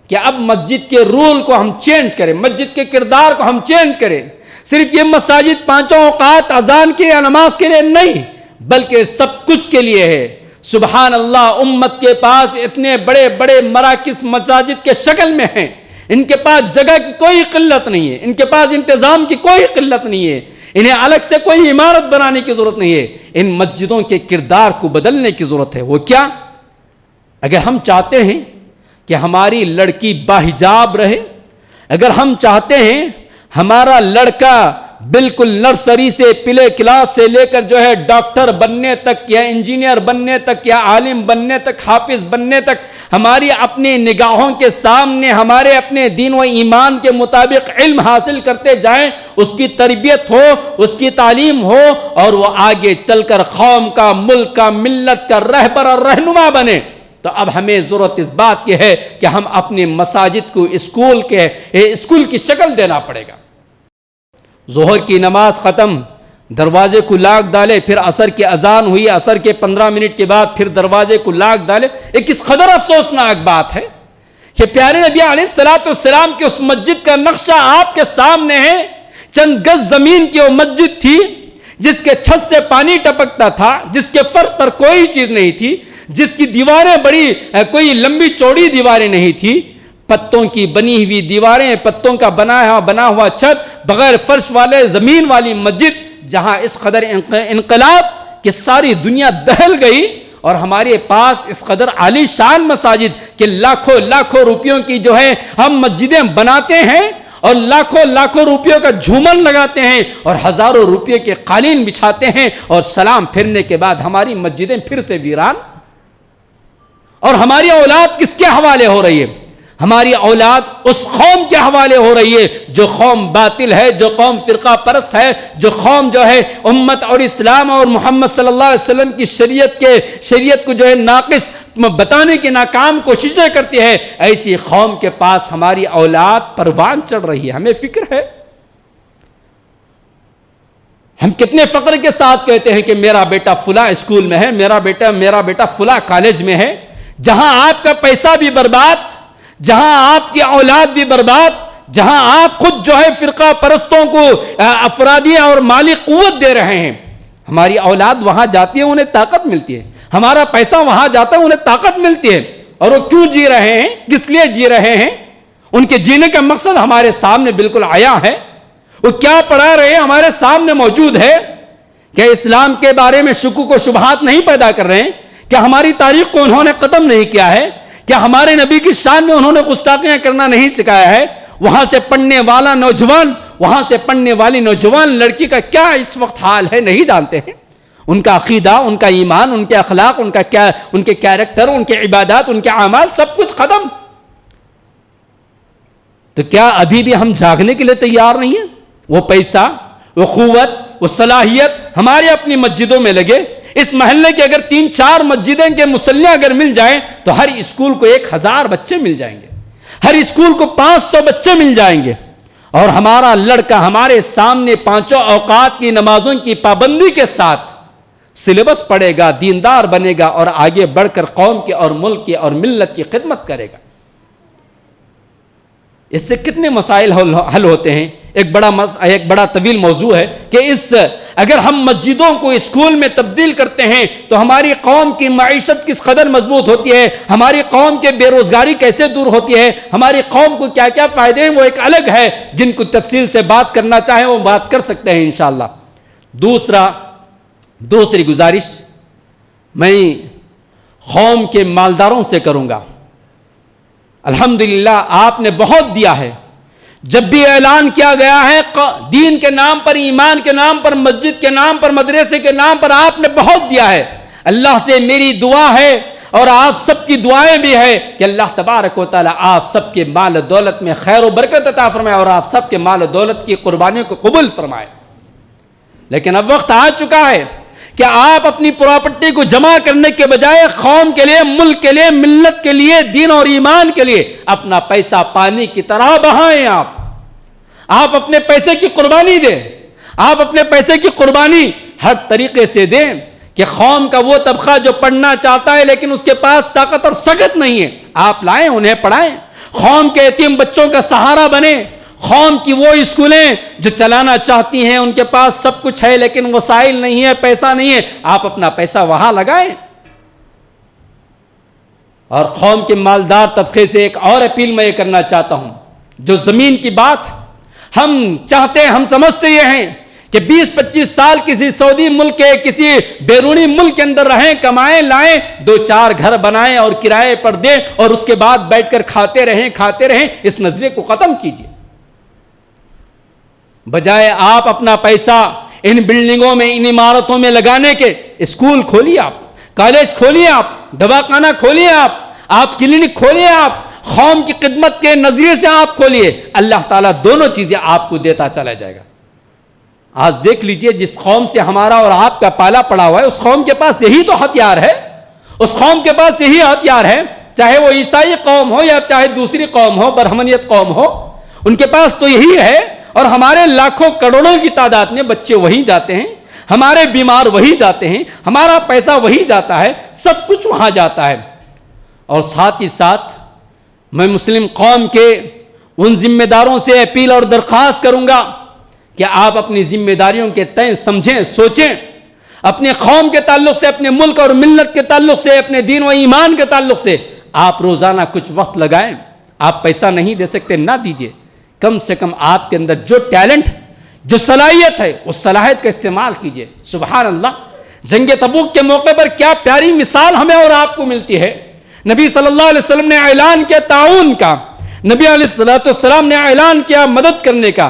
کہ اب مسجد کے رول کو ہم چینج کریں، مسجد کے کردار کو ہم چینج کریں۔ صرف یہ مساجد پانچوں اوقات اذان کے یا نماز کے لیے نہیں، بلکہ سب کچھ کے لیے ہے۔ سبحان اللہ، امت کے پاس اتنے بڑے بڑے مراکز مساجد کے شکل میں ہیں، ان کے پاس جگہ کی کوئی قلت نہیں ہے، ان کے پاس انتظام کی کوئی قلت نہیں ہے، انہیں الگ سے کوئی عمارت بنانے کی ضرورت نہیں ہے۔ ان مسجدوں کے کردار کو بدلنے کی ضرورت ہے۔ وہ کیا؟ اگر ہم چاہتے ہیں کہ ہماری لڑکی باحجاب رہے، اگر ہم چاہتے ہیں ہمارا لڑکا بالکل نرسری سے پلے کلاس سے لے کر جو ہے ڈاکٹر بننے تک یا انجینئر بننے تک یا عالم بننے تک، حافظ بننے تک ہماری اپنی نگاہوں کے سامنے ہمارے اپنے دین و ایمان کے مطابق علم حاصل کرتے جائیں، اس کی تربیت ہو، اس کی تعلیم ہو، اور وہ آگے چل کر قوم کا، ملک کا، ملت کا رہبر اور رہنما بنے، تو اب ہمیں ضرورت اس بات کی ہے کہ ہم اپنی مساجد کو اسکول کی شکل دینا پڑے گا۔ ظہر کی نماز ختم، دروازے کو لاک ڈالے، پھر عصر کی اذان ہوئی، عصر کے 15 منٹ کے بعد پھر دروازے کو لاک ڈالے۔ ایک کس قدر افسوسناک بات ہے کہ پیارے نبی علیہ السلام کی اس مسجد کا نقشہ آپ کے سامنے ہے۔ چند گز زمین کی وہ مسجد تھی جس کے چھت سے پانی ٹپکتا تھا، جس کے فرش پر کوئی چیز نہیں تھی، جس کی دیواریں بڑی کوئی لمبی چوڑی دیواریں نہیں تھی، پتوں کی بنی ہوئی دیواریں، پتوں کا بنا ہوا چھت، بغیر فرش والے زمین والی مسجد، جہاں اس قدر انقلاب کہ ساری دنیا دہل گئی، اور ہمارے پاس اس قدر عالی شان مساجد کہ لاکھوں لاکھوں روپیوں کی جو ہے ہم مسجدیں بناتے ہیں، اور لاکھوں لاکھوں روپیوں کا جھومن لگاتے ہیں، اور ہزاروں روپے کے قالین بچھاتے ہیں، اور سلام پھرنے کے بعد ہماری مسجدیں پھر سے ویران۔ اور ہماری اولاد کس کے حوالے ہو رہی ہے؟ ہماری اولاد اس قوم کے حوالے ہو رہی ہے جو قوم باطل ہے، جو قوم فرقہ پرست ہے، جو قوم جو ہے امت اور اسلام اور محمد صلی اللہ علیہ وسلم کی شریعت کو جو ہے ناقص بتانے کی ناکام کوششیں کرتی ہے۔ ایسی قوم کے پاس ہماری اولاد پروان چڑھ رہی ہے، ہمیں فکر ہے۔ ہم کتنے فخر کے ساتھ کہتے ہیں کہ میرا بیٹا فلاں اسکول میں ہے، میرا بیٹا فلاں کالج میں ہے، جہاں آپ کا پیسہ بھی برباد، جہاں آپ کی اولاد بھی برباد، جہاں آپ خود جو ہے فرقہ پرستوں کو افرادی اور مالی قوت دے رہے ہیں۔ ہماری اولاد وہاں جاتی ہے، انہیں طاقت ملتی ہے، ہمارا پیسہ وہاں جاتا ہے، انہیں طاقت ملتی ہے، اور وہ کیوں جی رہے ہیں، کس لیے جی رہے ہیں؟ ان کے جینے کا مقصد ہمارے سامنے بالکل آیا ہے۔ وہ کیا پڑھا رہے ہیں ہمارے سامنے موجود ہے۔ کہ اسلام کے بارے میں شکوک و شبہات نہیں پیدا کر رہے ہیں، کہ ہماری تاریخ کو انہوں نے ختم نہیں کیا ہے، کیا ہمارے نبی کی شان میں انہوں نے گستاخیاں کرنا نہیں سکھایا ہے؟ وہاں سے پڑھنے والا نوجوان، وہاں سے پڑھنے والی نوجوان لڑکی کا کیا اس وقت حال ہے نہیں جانتے ہیں؟ ان کا عقیدہ، ان کا ایمان، ان کے اخلاق، ان کے کیریکٹر، ان کے عبادات، ان کے اعمال، سب کچھ ختم۔ تو کیا ابھی بھی ہم جاگنے کے لیے تیار نہیں ہیں؟ وہ پیسہ، وہ قوت، وہ صلاحیت ہمارے اپنی مسجدوں میں لگے۔ اس محلے کے اگر 3-4 مسجدیں کے مصلی اگر مل جائیں تو ہر اسکول کو 1000 بچے مل جائیں گے، ہر اسکول کو 500 بچے مل جائیں گے، اور ہمارا لڑکا ہمارے سامنے 5 اوقات کی نمازوں کی پابندی کے ساتھ سلیبس پڑھے گا، دیندار بنے گا، اور آگے بڑھ کر قوم کے اور ملک کی اور ملت کی خدمت کرے گا۔ اس سے کتنے مسائل حل ہوتے ہیں۔ ایک بڑا طویل موضوع ہے کہ اس اگر ہم مسجدوں کو اسکول میں تبدیل کرتے ہیں تو ہماری قوم کی معیشت کس قدر مضبوط ہوتی ہے، ہماری قوم کے بے روزگاری کیسے دور ہوتی ہے، ہماری قوم کو کیا کیا فائدے ہیں، وہ ایک الگ ہے، جن کو تفصیل سے بات کرنا چاہیں وہ بات کر سکتے ہیں انشاءاللہ۔ دوسری گزارش میں قوم کے مالداروں سے کروں گا۔ الحمدللہ آپ نے بہت دیا ہے، جب بھی اعلان کیا گیا ہے دین کے نام پر، ایمان کے نام پر، مسجد کے نام پر، مدرسے کے نام پر آپ نے بہت دیا ہے۔ اللہ سے میری دعا ہے اور آپ سب کی دعائیں بھی ہے کہ اللہ تبارک و تعالی آپ سب کے مال و دولت میں خیر و برکت عطا فرمائے اور آپ سب کے مال و دولت کی قربانیوں کو قبول فرمائے۔ لیکن اب وقت آ چکا ہے کہ آپ اپنی پراپرٹی کو جمع کرنے کے بجائے قوم کے لیے، ملک کے لیے، ملت کے لیے، دین اور ایمان کے لیے اپنا پیسہ پانی کی طرح بہائیں۔ آپ اپنے پیسے کی قربانی دیں، آپ اپنے پیسے کی قربانی ہر طریقے سے دیں کہ قوم کا وہ طبقہ جو پڑھنا چاہتا ہے لیکن اس کے پاس طاقت اور سخت نہیں ہے، آپ لائیں، انہیں پڑھائیں، قوم کے یتیم بچوں کا سہارا بنیں۔ قوم کی وہ اسکولیں جو چلانا چاہتی ہیں ان کے پاس سب کچھ ہے لیکن وسائل نہیں ہے، پیسہ نہیں ہے، آپ اپنا پیسہ وہاں لگائیں۔ اور قوم کے مالدار طبقے سے ایک اور اپیل میں یہ کرنا چاہتا ہوں، جو زمین کی بات ہم چاہتے ہیں، ہم سمجھتے یہ ہیں کہ 20-25 سال کسی سعودی ملک کے، کسی بیرونی ملک کے اندر رہیں، کمائیں، لائیں، 2-4 گھر بنائیں اور کرائے پر دیں اور اس کے بعد بیٹھ کر کھاتے رہیں۔ اس نظریے کو ختم کیجیے، بجائے آپ اپنا پیسہ ان بلڈنگوں میں، ان عمارتوں میں لگانے کے اسکول کھولیے، آپ کالج کھولیے، آپ دواخانہ کھولیے، آپ کلینک کھولیے، آپ قوم کی خدمت کے نظریے سے آپ کھولیے۔ اللہ تعالیٰ دونوں چیزیں آپ کو دیتا چلا جائے گا۔ آج دیکھ لیجئے جس قوم سے ہمارا اور آپ کا پالا پڑا ہوا ہے، اس قوم کے پاس یہی تو ہتھیار ہے، اس قوم کے پاس یہی ہتھیار ہے، چاہے وہ عیسائی قوم ہو یا چاہے دوسری قوم ہو، برہمنیت قوم ہو، ان کے پاس تو یہی ہے۔ اور ہمارے لاکھوں کروڑوں کی تعداد میں بچے وہیں جاتے ہیں، ہمارے بیمار وہیں جاتے ہیں، ہمارا پیسہ وہیں جاتا ہے، سب کچھ وہاں جاتا ہے۔ اور ساتھ ہی ساتھ میں مسلم قوم کے ان ذمہ داروں سے اپیل اور درخواست کروں گا کہ آپ اپنی ذمہ داریوں کے تئیں سمجھیں، سوچیں، اپنے قوم کے تعلق سے، اپنے ملک اور ملت کے تعلق سے، اپنے دین و ایمان کے تعلق سے آپ روزانہ کچھ وقت لگائیں۔ آپ پیسہ نہیں دے سکتے، نہ دیجیے، کم سے کم آپ کے اندر جو ٹیلنٹ، جو صلاحیت ہے، اس صلاحیت کا استعمال کیجیے۔ سبحان اللہ، جنگ تبوک کے موقع پر کیا پیاری مثال ہمیں اور آپ کو ملتی ہے۔ نبی صلی اللہ علیہ وسلم نے اعلان کیا تعاون کا، نبی علیہ السلام نے اعلان کیا مدد کرنے کا،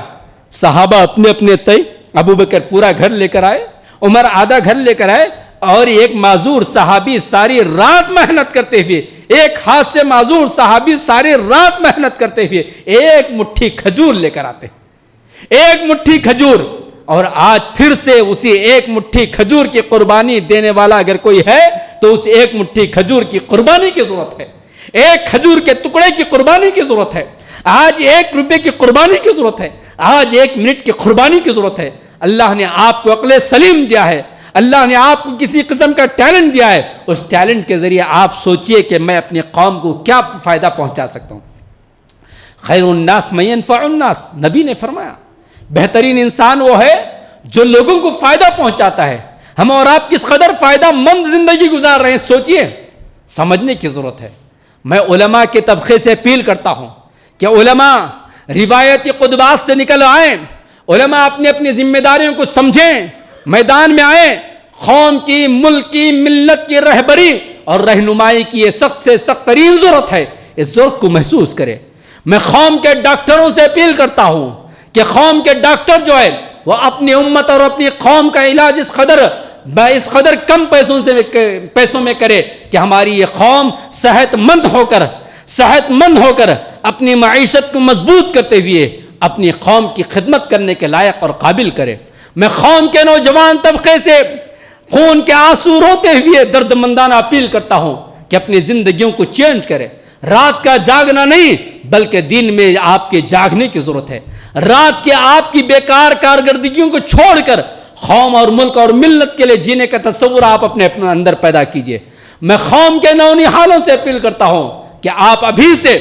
صحابہ اپنے اپنے تئیں، ابو بکر پورا گھر لے کر آئے، عمر آدھا گھر لے کر آئے، اور ایک معذور صحابی ساری رات محنت کرتے ہوئے، ایک ہاتھ سے معذور صحابی ساری رات محنت کرتے ہوئے ایک مٹھی کھجور لے کر آتے، ایک مٹھی کھجور۔ اور آج پھر سے اسی ایک مٹھی کھجور کی قربانی دینے والا اگر کوئی ہے تو اس ایک مٹھی کھجور کی قربانی کی ضرورت ہے، ایک کھجور کے ٹکڑے کی قربانی کی ضرورت ہے، آج 1 روپے کی قربانی کی ضرورت ہے، آج 1 منٹ کی قربانی کی ضرورت ہے۔ اللہ نے آپ کو عقل سلیم دیا ہے، اللہ نے آپ کو کسی قسم کا ٹیلنٹ دیا ہے، اس ٹیلنٹ کے ذریعے آپ سوچئے کہ میں اپنی قوم کو کیا فائدہ پہنچا سکتا ہوں۔ خیر الناس من ينفع الناس، نبی نے فرمایا بہترین انسان وہ ہے جو لوگوں کو فائدہ پہنچاتا ہے۔ ہم اور آپ کس قدر فائدہ مند زندگی گزار رہے ہیں، سوچئے، سمجھنے کی ضرورت ہے۔ میں علماء کے طبقے سے اپیل کرتا ہوں کہ علماء روایتی قدوات سے نکل آئیں، علماء اپنی اپنی ذمہ داریوں کو سمجھیں، میدان میں آئیں، قوم کی، ملک کی، ملت کی رہبری اور رہنمائی کی یہ سخت سے سخت ترین ضرورت ہے، اس ضرورت کو محسوس کریں۔ میں قوم کے ڈاکٹروں سے اپیل کرتا ہوں کہ قوم کے ڈاکٹر جو ہے وہ اپنی امت اور اپنی قوم کا علاج اس قدر کم پیسوں میں کرے کہ ہماری یہ قوم صحت مند ہو کر اپنی معیشت کو مضبوط کرتے ہوئے اپنی قوم کی خدمت کرنے کے لائق اور قابل کرے۔ میں قوم کے نوجوان طبقے سے خون کے آنسو روتے ہوئے درد مندانہ اپیل کرتا ہوں کہ اپنی زندگیوں کو چینج کرے۔ رات کا جاگنا نہیں بلکہ دن میں آپ کے جاگنے کی ضرورت ہے۔ رات کے آپ کی بیکار کارکردگیوں کو چھوڑ کر قوم اور ملک اور ملت کے لیے جینے کا تصور آپ اپنے اندر پیدا کیجئے۔ میں قوم کے نونہالوں سے اپیل کرتا ہوں کہ آپ ابھی سے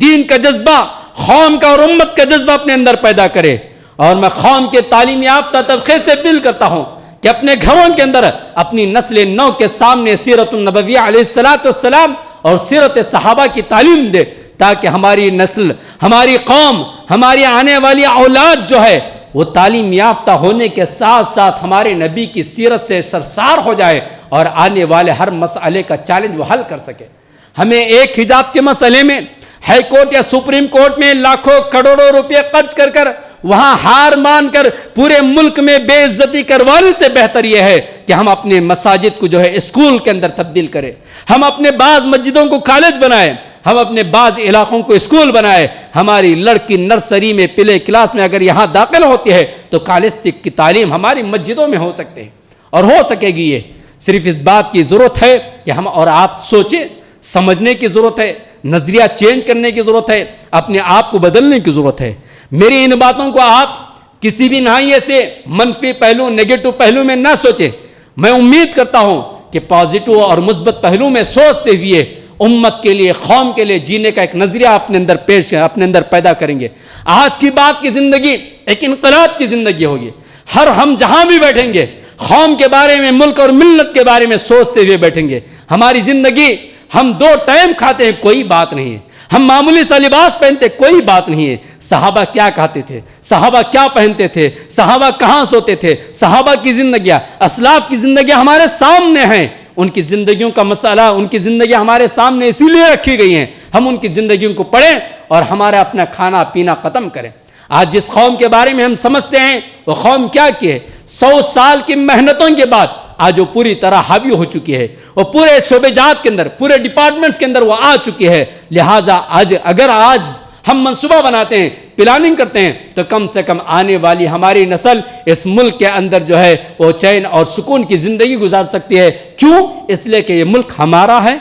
دین کا جذبہ، قوم کا اور امت کا جذبہ اپنے اندر پیدا کرے، اور میں قوم کے تعلیم یافتہ طبقے سے اپیل کرتا ہوں کہ اپنے گھروں کے اندر اپنی نسل نو کے سامنے سیرت النبویہ علیہ السلام اور سیرت صحابہ کی تعلیم دے، تاکہ ہماری نسل، ہماری قوم، ہماری آنے والی اولاد جو ہے وہ تعلیم یافتہ ہونے کے ساتھ ساتھ ہمارے نبی کی سیرت سے سرشار ہو جائے اور آنے والے ہر مسئلے کا چیلنج وہ حل کر سکے۔ ہمیں ایک حجاب کے مسئلے میں ہائی کورٹ یا سپریم کورٹ میں لاکھوں کروڑوں روپے خرچ کر وہاں ہار مان کر پورے ملک میں بے عزتی کروانے سے بہتر یہ ہے کہ ہم اپنے مساجد کو جو ہے اسکول کے اندر تبدیل کریں، ہم اپنے بعض مسجدوں کو کالج بنائیں، ہم اپنے بعض علاقوں کو اسکول بنائے۔ ہماری لڑکی نرسری میں پلے کلاس میں اگر یہاں داخل ہوتی ہے تو کالج تک کی تعلیم ہماری مسجدوں میں ہو سکتے ہیں اور ہو سکے گی۔ یہ صرف اس بات کی ضرورت ہے کہ ہم اور آپ سوچیں، سمجھنے کی ضرورت ہے، نظریہ چینج کرنے کی ضرورت ہے، اپنے آپ کو بدلنے کی ضرورت ہے۔ میری ان باتوں کو آپ کسی بھی ناحیے سے منفی پہلو، نیگیٹو پہلو میں نہ سوچیں۔ میں امید کرتا ہوں کہ پازیٹو اور مثبت پہلو میں سوچتے ہوئے امت کے لیے، قوم کے لیے جینے کا ایک نظریہ اپنے اندر پیدا کریں گے۔ آج کی بات کی زندگی ایک انقلاب کی زندگی ہوگی۔ ہم جہاں بھی بیٹھیں گے قوم کے بارے میں، ملک اور ملت کے بارے میں سوچتے ہوئے بیٹھیں گے۔ ہماری زندگی، ہم 2 ٹائم کھاتے ہیں کوئی بات نہیں ہے، ہم معمولی سا لباس پہنتے کوئی بات نہیں ہے۔ صحابہ کیا کھاتے تھے، صحابہ کیا پہنتے تھے، صحابہ کہاں سوتے تھے، صحابہ کی زندگیاں، اسلاف کی زندگیاں ہمارے سامنے ہیں۔ ان کی زندگیوں کا مسئلہ، ان کی زندگیاں ہمارے سامنے اسی لیے رکھی گئی ہیں۔ ہم ان کی زندگیوں کو پڑھیں اور ہمارا اپنا کھانا پینا ختم کریں۔ آج جس قوم کے بارے میں ہم سمجھتے ہیں وہ قوم کیا کی ہے، 100 سال کی محنتوں کے بعد آج وہ پوری طرح حاوی ہو چکی ہے، وہ پورے شعبے جات کے اندر، پورے ڈپارٹمنٹس کے اندر وہ آ چکی ہے۔ لہٰذا اگر آج ہم منصوبہ بناتے ہیں، پلاننگ کرتے ہیں، تو کم سے کم آنے والی ہماری نسل اس ملک کے اندر جو ہے وہ چین اور سکون کی زندگی گزار سکتی ہے۔ کیوں؟ اس لیے کہ یہ ملک ہمارا ہے،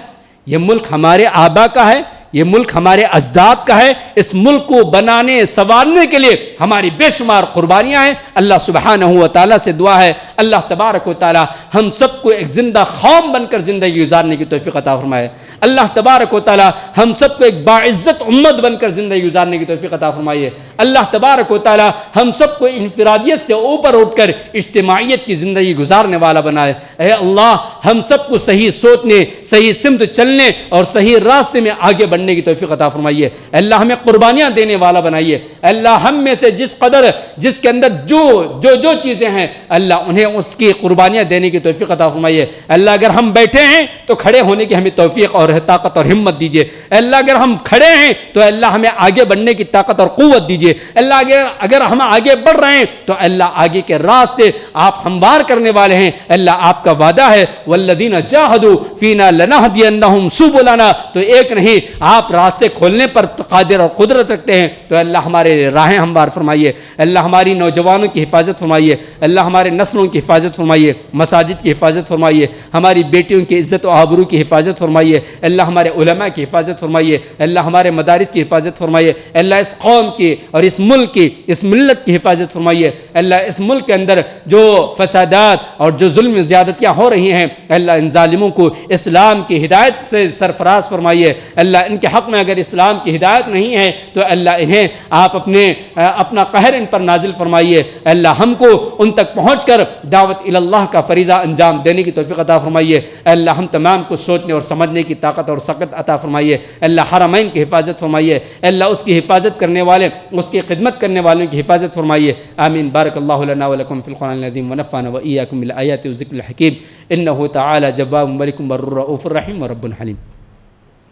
یہ ملک ہمارے آبا کا ہے، یہ ملک ہمارے اجداد کا ہے۔ اس ملک کو بنانے سنوارنے کے لیے ہماری بے شمار قربانیاں ہیں۔ اللہ سبحانہ و تعالیٰ سے دعا ہے اللہ تبارک و تعالیٰ ہم سب کو ایک زندہ قوم بن کر زندگی گزارنے کی توفیق عطا فرمائے۔ اللہ تبارک و تعالیٰ ہم سب کو ایک باعزت امت بن کر زندگی گزارنے کی توفیق عطا فرمائیے۔ اللہ تبارک و تعالیٰ ہم سب کو انفرادیت سے اوپر اٹھ کر اجتماعیت کی زندگی گزارنے والا بنائے۔ اے اللہ ہم سب کو صحیح سوچنے، صحیح سمت چلنے اور صحیح راستے میں آگے بڑھنے کی توفیق عطا فرمائیے۔ اللہ ہمیں قربانیاں دینے والا بنائیے۔ اللہ ہم میں سے جس کے اندر جو چیزیں ہیں اللہ انہیں اس کی قربانیاں دینے کی توفیق عطا فرمائیے۔ اللہ اگر ہم بیٹھے ہیں تو کھڑے ہونے کی ہمیں توفیق اور طاقت اور ہمت دیجیے۔ اللہ اگر ہم کھڑے ہیں تو اللہ ہمیں آگے بڑھنے کی طاقت اور قوت دیجیے۔ اللہ اگر ہم آگے بڑھ رہے ہیں تو اللہ آگے کے راستے آپ ہموار کرنے والے ہیں۔ اللہ آپ کا وعدہ ہے والذین جاہدوا فینا لنہدینہم سبلنا، تو ایک نہیں آپ راستے کھولنے پر قادر اور قدرت رکھتے ہیں۔ تو اللہ ہمارے راہیں ہموار فرمائیے، اللہ ہماری نوجوانوں کی حفاظت فرمائیے، اللہ ہمارے نسلوں کی حفاظت فرمائیے، مساجد کی حفاظت فرمائیے، ہماری بیٹیوں کی عزت و آبرو کی حفاظت فرمائیے، اللہ ہمارے علماء کی حفاظت فرمائیے، اللہ ہمارے مدارس کی حفاظت فرمائیے، اللہ اس قوم کی اور اس ملک کی، اس ملت کی حفاظت فرمائیے۔ اللہ اس ملک کے اندر جو فسادات اور جو ظلم زیادتیاں ہو رہی ہیں اللہ ان ظالموں کو اسلام کی ہدایت سے سرفراز فرمائیے۔ اللہ ان کے حق میں اگر اسلام کی ہدایت نہیں ہے تو اللہ انہیں آپ اپنا قہر ان پر نازل فرمائیے۔ اللہ ہم کو ان تک پہنچ کر دعوت اللہ کا فریضہ انجام دینے کی توفیق عطا فرمائیے۔ اللہ ہم تمام کو سوچنے اور سمجھنے کی طاقت اور سخت عطا فرمائیے۔ اللہ حرمین کی حفاظت فرمائیے، اللہ اس کی حفاظت کرنے والے، اس کی خدمت کرنے والوں کی حفاظت فرمائیے۔ آمین۔ بارک اللہ لنا ولکم فی القرآن العظیم ونفعنا وإیاکم بالآیات والذکر الحکیم، انہ تعالی جواب ملک بر رؤوف رحیم ورب حلیم۔